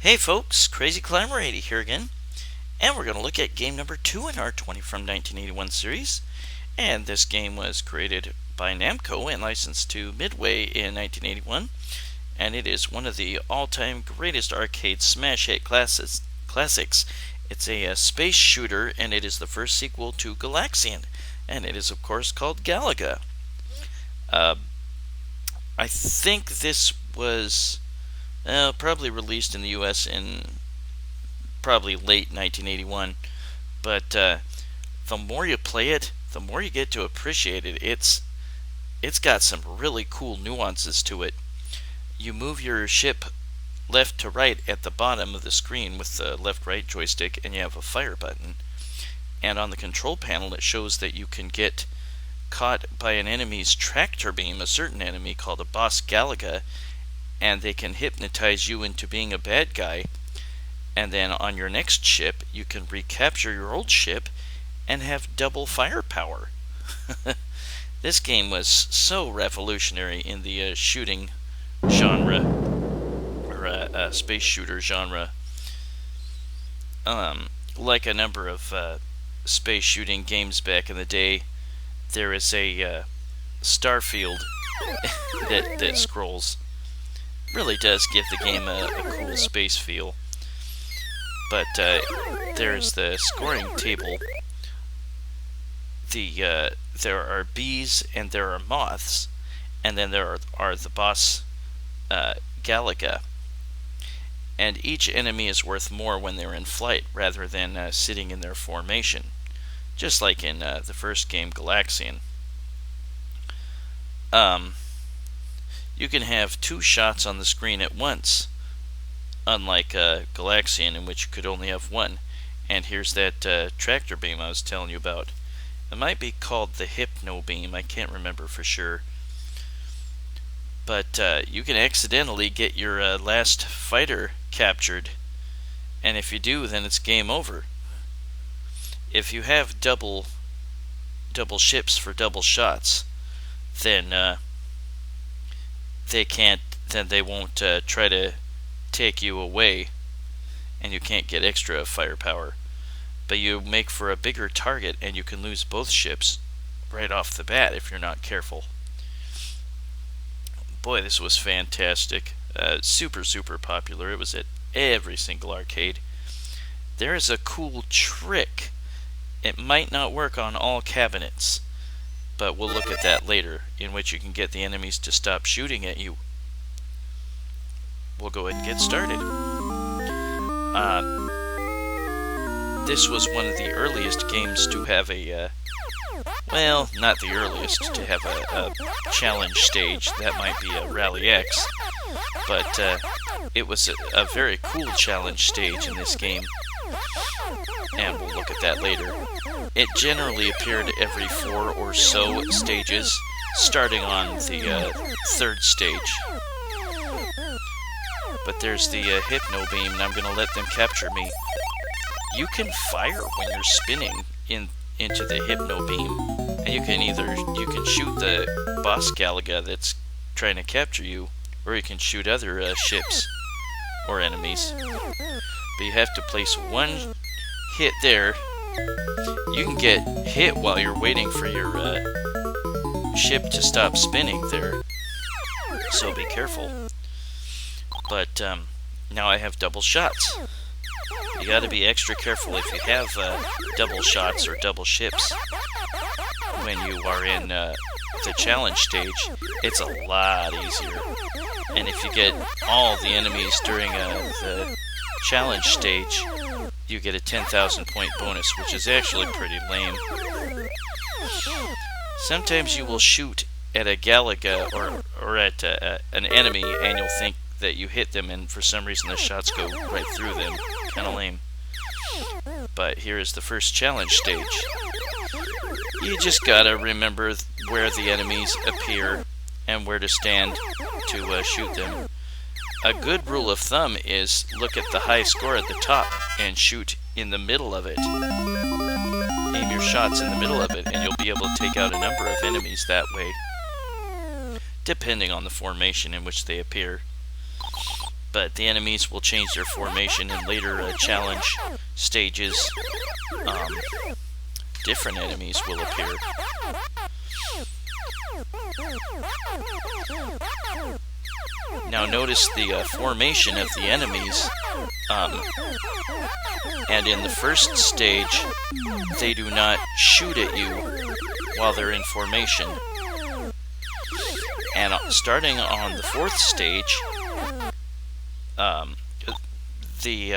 Hey folks, Crazy Climber 80 here again, and we're going to look at game number 2 in our 20 from 1981 series. And this game was created by Namco and licensed to Midway in 1981, and it is one of the all-time greatest arcade smash hit classics. It's a space shooter, and it is the first sequel to Galaxian, and it is of course called Galaga. I think this was probably released in the US in probably late 1981, but the more you play it, the more you get to appreciate it. It's got some really cool nuances to it. You move your ship left to right at the bottom of the screen with the left-right joystick, and you have a fire button. And on the control panel, it shows that you can get caught by an enemy's tractor beam, a certain enemy called a Boss Galaga, and they can hypnotize you into being a bad guy. And then on your next ship, you can recapture your old ship and have double firepower. This game was so revolutionary in the shooting genre, or space shooter genre. Like a number of space shooting games back in the day, there is a starfield that scrolls. Really does give the game a cool space feel. But there's the scoring table. There are bees and there are moths, and then there are the Boss Galaga. And each enemy is worth more when they're in flight rather than sitting in their formation, just like in the first game, Galaxian. You can have two shots on the screen at once, unlike Galaxian, in which you could only have one. And here's that tractor beam I was telling you about. It might be called the hypno-beam, I can't remember for sure. But you can accidentally get your last fighter captured, and if you do, then it's game over. If you have double ships for double shots, then they won't try to take you away, and you can't get extra firepower. But you make for a bigger target, and you can lose both ships right off the bat if you're not careful. Boy, this was fantastic. Super popular. It was at every single arcade. There is a cool trick. It might not work on all cabinets, but we'll look at that later, in which you can get the enemies to stop shooting at you. We'll go ahead and get started. This was one of the earliest games to have a, well, not the earliest to have a challenge stage. That might be a Rally X, but it was a very cool challenge stage in this game, and we'll look at that later. It generally appeared every 4 or so stages, starting on the third stage. But there's the hypno-beam, and I'm going to let them capture me. You can fire when you're spinning into the hypno-beam, and you can shoot the Boss Galaga that's trying to capture you, or you can shoot other ships or enemies. But you have to place one hit there. You can get hit while you're waiting for your ship to stop spinning there, so be careful. But now I have double shots. You gotta be extra careful if you have double shots or double ships when you are in the challenge stage. It's a lot easier. And if you get all the enemies during the challenge stage, you get a 10,000 point bonus, which is actually pretty lame. Sometimes you will shoot at a Galaga or at an enemy, and you'll think that you hit them, and for some reason the shots go right through them. Kinda lame. But here is the first challenge stage. You just gotta remember where the enemies appear and where to stand to shoot them. A good rule of thumb is look at the high score at the top and shoot in the middle of it. Aim your shots in the middle of it, and you'll be able to take out a number of enemies that way, depending on the formation in which they appear. but the enemies will change their formation in later challenge stages. Different enemies will appear. Now notice the formation of the enemies, and in the first stage they do not shoot at you while they're in formation. And starting on the fourth stage, the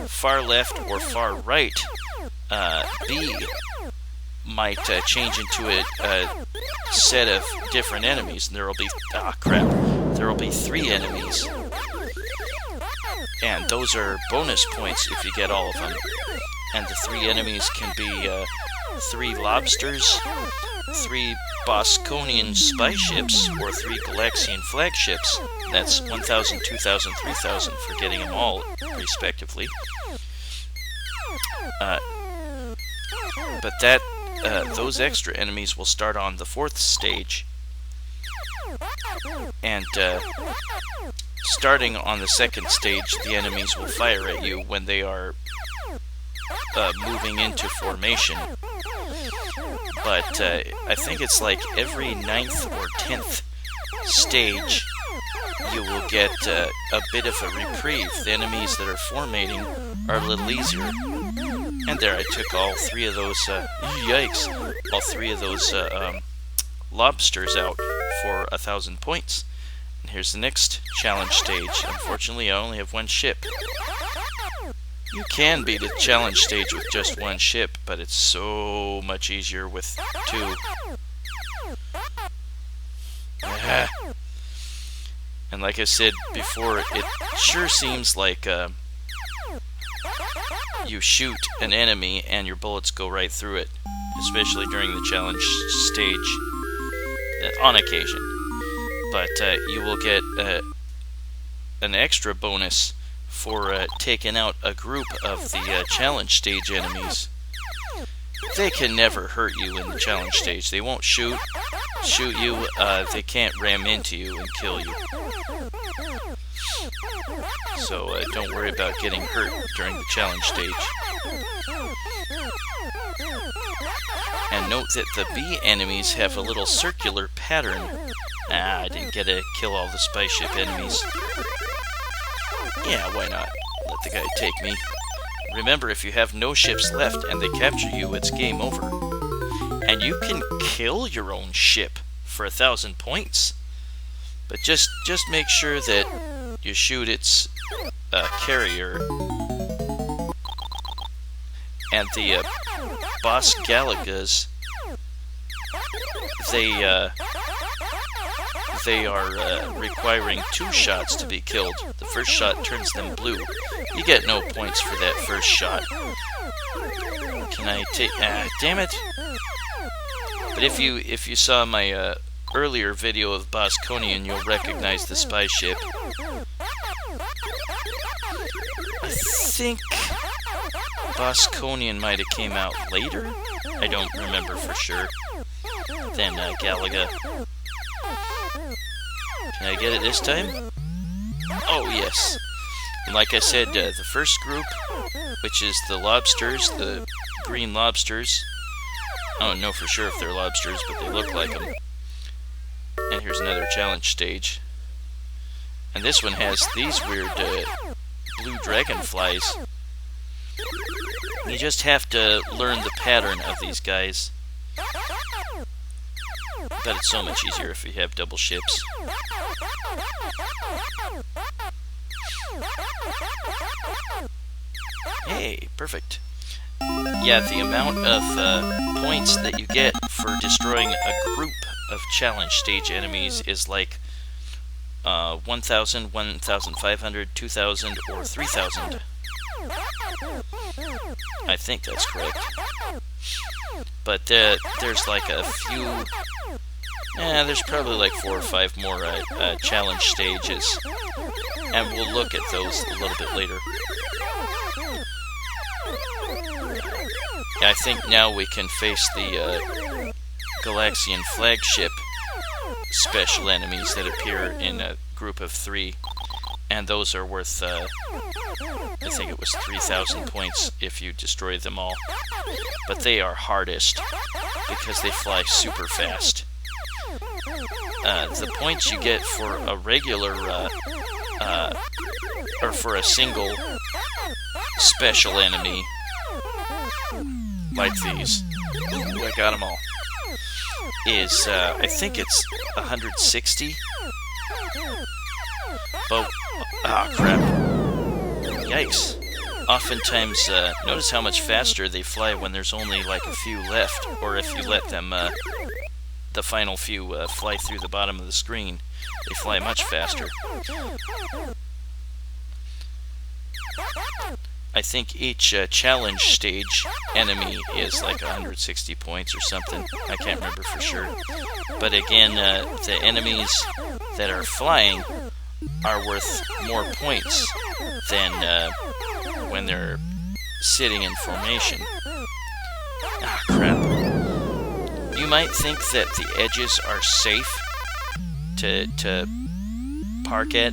far left or far right B might change into a set of different enemies, and there will be there will be 3 enemies, and those are bonus points if you get all of them. And the 3 enemies can be 3 lobsters, 3 Bosconian spy ships, or 3 Galaxian flagships. That's 1,000, 2,000, 3,000 for getting them all, respectively. But those extra enemies will start on the 4th stage. And starting on the 2nd stage, the enemies will fire at you when they are moving into formation. But I think it's like every 9th or 10th stage you will get a bit of a reprieve. The enemies that are formating are a little easier. And there, I took all 3 of those, yikes, all 3 of those lobsters out for 1,000 points. And here's the next challenge stage. Unfortunately, I only have 1 ship. You can beat a challenge stage with just 1 ship, but it's so much easier with 2. And like I said before, it sure seems like you shoot an enemy and your bullets go right through it, especially during the challenge stage, on occasion. But you will get an extra bonus for taking out a group of the challenge stage enemies. They can never hurt you in the challenge stage. They won't shoot you. They can't ram into you and kill you. So don't worry about getting hurt during the challenge stage. And note that the B enemies have a little circular pattern. I didn't get to kill all the spy ship enemies. Yeah, why not? Let the guy take me. Remember, if you have no ships left and they capture you, it's game over. And you can kill your own ship for 1,000 points. But just make sure that you shoot its carrier. And the Boss Galagas, they are requiring 2 shots to be killed. The first shot turns them blue. You get no points for that first shot. Can I take... damn it! But if you saw my earlier video of Bosconian, you'll recognize the spy ship. I think Bosconian might have came out later. I don't remember for sure. Than Galaga. Can I get it this time? Oh, yes. And like I said, the first group, which is the lobsters, the green lobsters. I don't know for sure if they're lobsters, but they look like them. And here's another challenge stage. And this one has these weird blue dragonflies. You just have to learn the pattern of these guys. But it's so much easier if you have double ships. Hey, perfect. Yeah, the amount of points that you get for destroying a group of challenge stage enemies is like 1,000, 1,500, 2,000, or 3,000. I think that's correct. But there's like a few... there's probably like 4 or 5 more challenge stages. And we'll look at those a little bit later. I think now we can face the Galaxian flagship special enemies that appear in a group of 3. And those are worth, I think it was 3,000 points if you destroy them all. But they are hardest because they fly super fast. The points you get for a regular, or for a single special enemy, like these, ooh, I got them all, is, I think it's 160. But, crap. Yikes. Oftentimes, notice how much faster they fly when there's only like a few left, or if you let them, the final few fly through the bottom of the screen. They fly much faster. I think each challenge stage enemy is like 160 points or something. I can't remember for sure. But again, the enemies that are flying are worth more points than when they're sitting in formation. Ah, crap. You might think that the edges are safe to park at,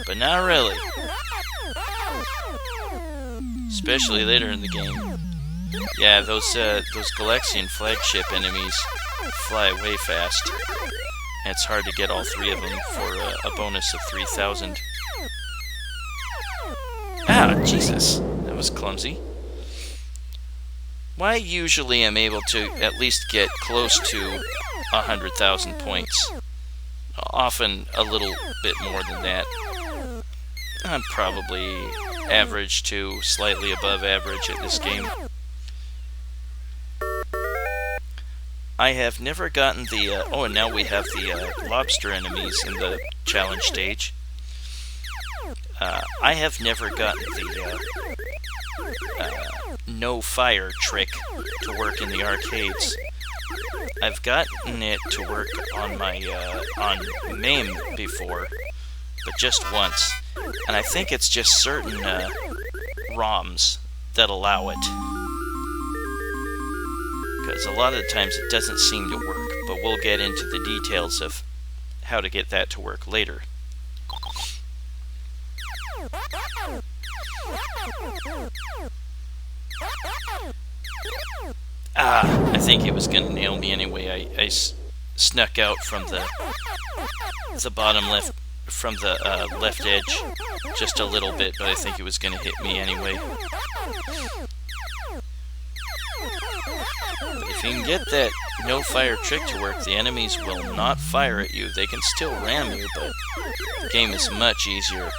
but not really. Especially later in the game. Yeah, those Galaxian flagship enemies fly way fast. And it's hard to get all three of them for a bonus of 3,000. Ah, Jesus! That was clumsy. Why usually I'm able to at least get close to 100,000 points. Often a little bit more than that. I'm probably average to slightly above average at this game. I have never gotten the, oh, and now we have the lobster enemies in the challenge stage. I have never gotten the no fire trick to work in the arcades. I've gotten it to work on my, on MAME before, but just once. And I think it's just certain ROMs that allow it. Because a lot of the times it doesn't seem to work, but we'll get into the details of how to get that to work later. Ah, I think it was going to nail me anyway. I snuck out from the bottom left, from the left edge just a little bit, but I think it was going to hit me anyway. But if you can get that no fire trick to work, the enemies will not fire at you. They can still ram you, but the game is much easier.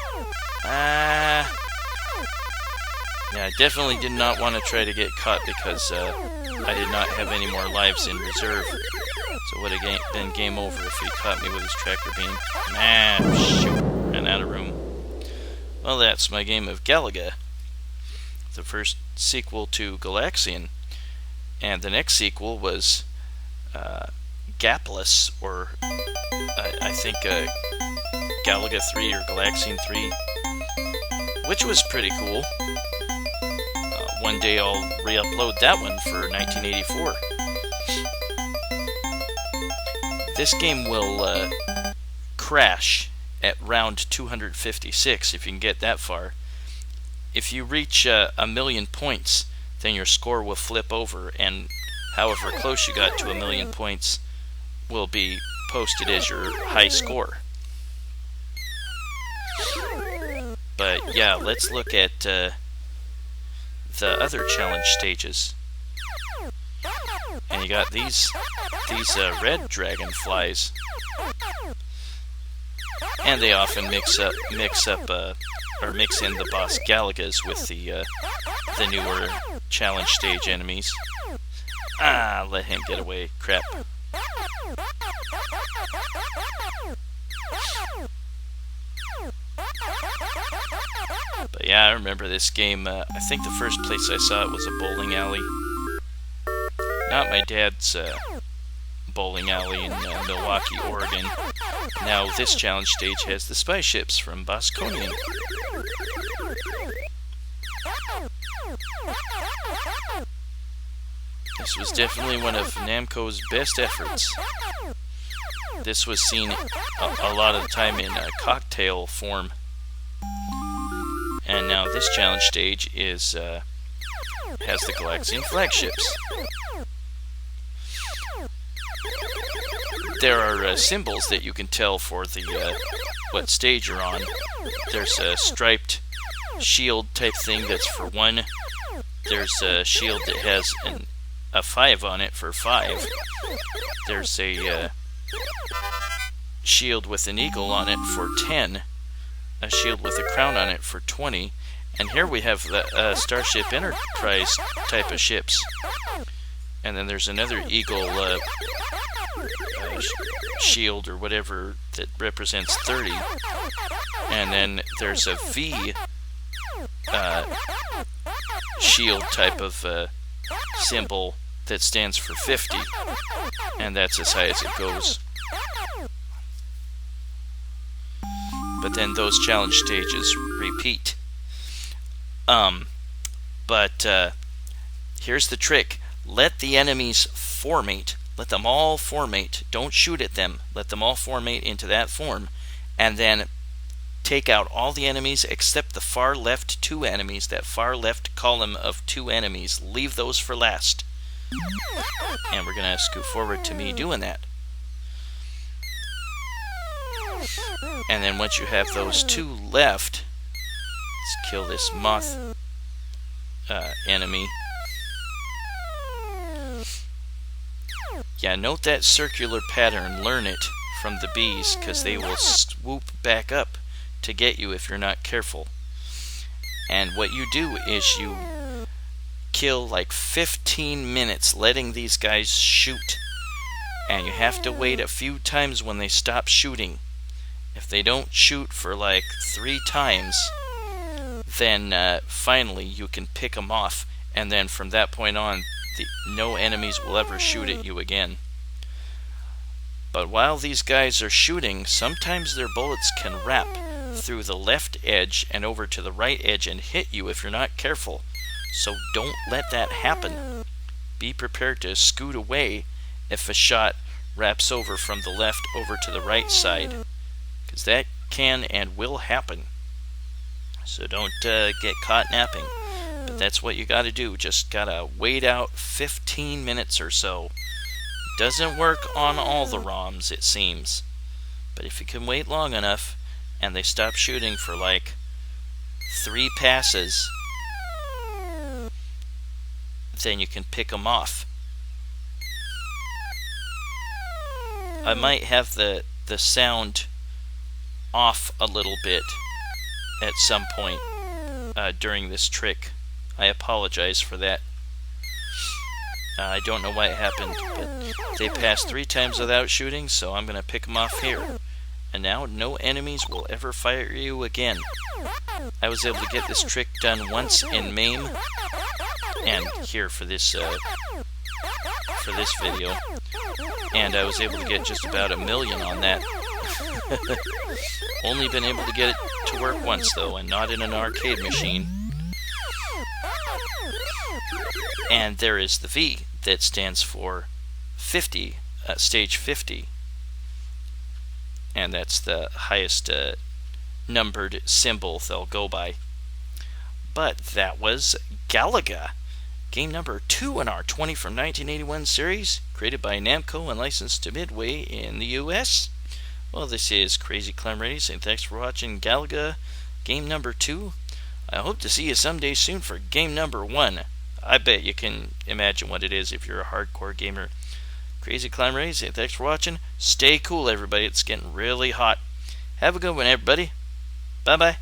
Yeah, I definitely did not want to try to get caught because I did not have any more lives in reserve. So it would have been game over if he caught me with his tractor beam. Nah, shoot, ran out of room. Well, that's my game of Galaga, the first sequel to Galaxian. And the next sequel was Gapless, or I think Galaga 3 or Galaxian 3, which was pretty cool. One day I'll re-upload that one for 1984. This game will crash at round 256 if you can get that far. If you reach 1,000,000 points, then your score will flip over, and however close you got to 1,000,000 points will be posted as your high score. But yeah, let's look at the other challenge stages. And you got these red dragonflies, and they often mix in the Boss Galagas with the newer challenge stage enemies. Ah, let him get away. Crap. But yeah, I remember this game. I think the first place I saw it was a bowling alley. Not my dad's bowling alley in Milwaukee, Oregon. Now this challenge stage has the spy ships from Bosconian. This was definitely one of Namco's best efforts. This was seen a lot of the time in cocktail form. And now this challenge stage is has the Galaxian flagships. There are symbols that you can tell for the what stage you're on. There's a striped shield type thing that's for 1. There's a shield that has a 5 on it for 5. There's a shield with an eagle on it for 10. A shield with a crown on it for 20. And here we have the Starship Enterprise type of ships. And then there's another eagle shield or whatever that represents 30. And then there's a V shield type of symbol that stands for 50. And that's as high as it goes. But then those challenge stages repeat. Here's the trick. Let the enemies formate. Let them all formate. Don't shoot at them. Let them all formate into that form. And then take out all the enemies except the far left 2 enemies. That far left column of 2 enemies. Leave those for last. And we're going to scoot forward to me doing that. And then once you have those 2 left, let's kill this moth enemy. Yeah, note that circular pattern. Learn it from the bees, because they will swoop back up to get you if you're not careful. And what you do is you kill like 15 minutes letting these guys shoot. And you have to wait a few times when they stop shooting. If they don't shoot for like 3 times, then finally you can pick them off. And then from that point on, no enemies will ever shoot at you again. But while these guys are shooting, sometimes their bullets can wrap through the left edge and over to the right edge and hit you if you're not careful. So don't let that happen. Be prepared to scoot away if a shot wraps over from the left over to the right side, because that can and will happen. So don't get caught napping. But that's what you got to do. Just got to wait out 15 minutes or so. Doesn't work on all the ROMs, it seems. But if you can wait long enough and they stop shooting for like 3 passes, then you can pick them off. I might have the sound off a little bit at some point during this trick. I apologize for that. I don't know why it happened, but they passed 3 times without shooting, so I'm going to pick them off here. And now no enemies will ever fire you again. I was able to get this trick done once in MAME, and here for this video, and I was able to get just about 1 million on that. Only been able to get it to work once though, and not in an arcade machine. And there is the V that stands for 50, stage 50. And that's the highest numbered symbol they'll go by. But that was Galaga, game number 2 in our 20 from 1981 series, created by Namco and licensed to Midway in the US. Well, this is Crazy Clem Ready saying thanks for watching Galaga, game number 2. I hope to see you someday soon for game number 1. I bet you can imagine what it is if you're a hardcore gamer. Crazy Clem Ready saying thanks for watching. Stay cool, everybody. It's getting really hot. Have a good one, everybody. Bye-bye.